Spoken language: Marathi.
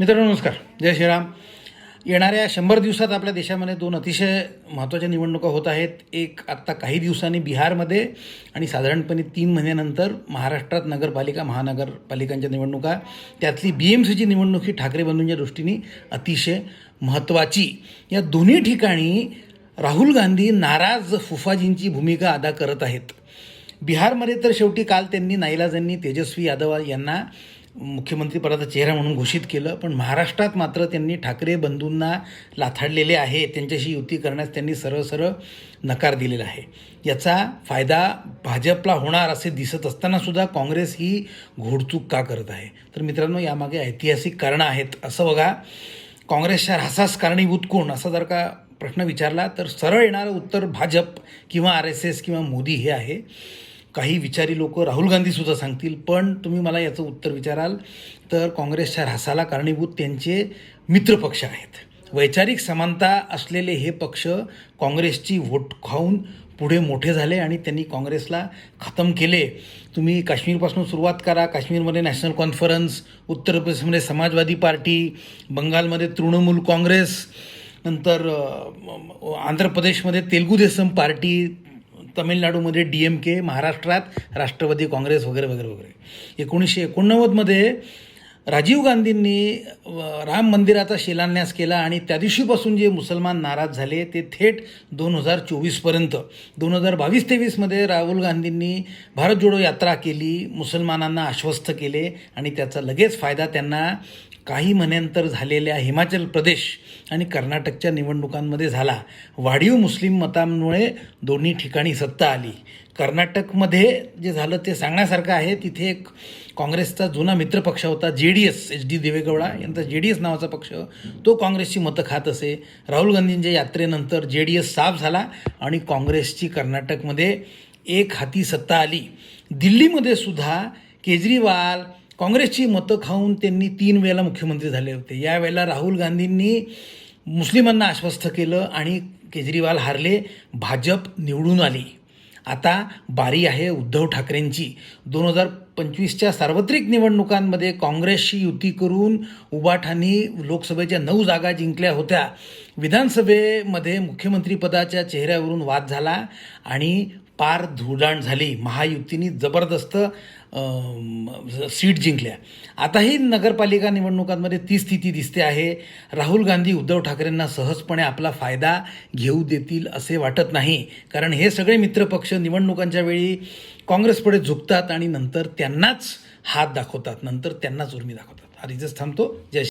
मित्रांनो नमस्कार, जय श्रीराम. येणाऱ्या 100 दिवसात आपल्या देशामध्ये 2 अतिशय महत्त्वाच्या निवडणुका होत आहेत. एक आत्ता काही दिवसांनी बिहारमध्ये आणि साधारणपणे 3 महिन्यानंतर महाराष्ट्रात नगरपालिका महानगरपालिकांच्या निवडणुका. त्यातली BMCची निवडणूक ही ठाकरे बंधूंच्या दृष्टीने अतिशय महत्त्वाची. या दोन्ही ठिकाणी राहुल गांधी नाराज फुफाजींची भूमिका अदा करत आहेत. बिहारमध्ये तर शेवटी काल त्यांनी नाईलाजांनी तेजस्वी यादव यांना मुख्यमंत्रीपदाचा चेहरा म्हणून घोषित केलं, पण महाराष्ट्रात मात्र त्यांनी ठाकरे बंधूंना लाथाडलेले आहे. त्यांच्याशी युती करण्यास त्यांनी सरळ नकार दिलेला आहे. याचा फायदा भाजपला होणार असे दिसत असतानासुद्धा काँग्रेस ही घोडचूक का करत आहे? तर मित्रांनो, यामागे ऐतिहासिक कारणं आहेत. असं बघा, काँग्रेसच्या ऱ्हासास कारणीभूत कोण असा जर का प्रश्न विचारला तर सरळ येणारं उत्तर भाजप किंवा RSS किंवा मोदी हे आहे. काही विचारी लोक राहुल गांधीसुद्धा सांगतील, पण तुम्ही मला याचं उत्तर विचाराल तर काँग्रेसच्या ऱ्हासाला कारणीभूत त्यांचे मित्रपक्ष आहेत. वैचारिक समानता असलेले हे पक्ष काँग्रेसची व्होट खाऊन पुढे मोठे झाले आणि त्यांनी काँग्रेसला खतम केले. तुम्ही काश्मीरपासून सुरुवात करा. काश्मीरमध्ये नॅशनल कॉन्फरन्स, उत्तर प्रदेशमध्ये समाजवादी पार्टी, बंगालमध्ये तृणमूल काँग्रेस, नंतर आंध्र प्रदेशमध्ये तेलुगू देसम पार्टी, तमिळनाडूमध्ये DMK, महाराष्ट्रात राष्ट्रवादी काँग्रेस वगैरे वगैरे वगैरे. 1989मध्ये राजीव गांधींनी राम मंदिराचा शिलान्यास केला आणि त्या दिवशीपासून जे मुसलमान नाराज झाले ते थेट 2024पर्यंत 2022-23मध्ये राहुल गांधींनी भारत जोडो यात्रा केली, मुसलमानांना आश्वस्त केले आणि त्याचा लगेच फायदा त्यांना काही महिन्यांतर झालेल्या हिमाचल प्रदेश आणि कर्नाटकच्या निवडणुकांमध्ये झाला. वाढीव मुस्लिम मतांमुळे दोन्ही ठिकाणी सत्ता आली. कर्नाटकमध्ये जे झालं ते सांगण्यासारखं आहे. तिथे एक काँग्रेसचा जुना मित्रपक्ष होता JDS, HD देवेगौडा यांचा JDS नावाचा पक्ष, तो काँग्रेसची मतं खात असे. राहुल गांधींच्या यात्रेनंतर JDS साफ झाला आणि काँग्रेसची कर्नाटकमध्ये एक हाती सत्ता आली. दिल्लीमध्ये सुद्धा केजरीवाल काँग्रेसची मतं खाऊन त्यांनी 3 वेळेला मुख्यमंत्री झाले होते. यावेळेला राहुल गांधींनी मुस्लिमांना आश्वस्त केलं आणि केजरीवाल हारले, भाजप निवडून आली. आता बारी आहे उद्धव ठाकरेंची. 2025च्या सार्वत्रिक निवडणुकांमध्ये काँग्रेसशी युती करून उबाठानी लोकसभेच्या 9 जागा जिंकल्या होत्या. विधानसभेमध्ये मुख्यमंत्रीपदाच्या चेहऱ्यावरून वाद झाला आणि पार धुळदाण झाली. महायुतीने जबरदस्त सीट जिंकल्या. आताही नगरपालिका निवडणुकांमध्ये ती स्थिती दिसते आहे. राहुल गांधी उद्धव ठाकरेंना सहजपणे आपला फायदा घेऊ देतील असे वाटत नाही, कारण हे सगळे मित्रपक्ष निवडणुकांच्या वेळी काँग्रेसपुढे झुकतात आणि नंतर त्यांनाच हात दाखवतात, नंतर त्यांनाच उर्मी दाखवतात. आज इथेच थांबतो. जय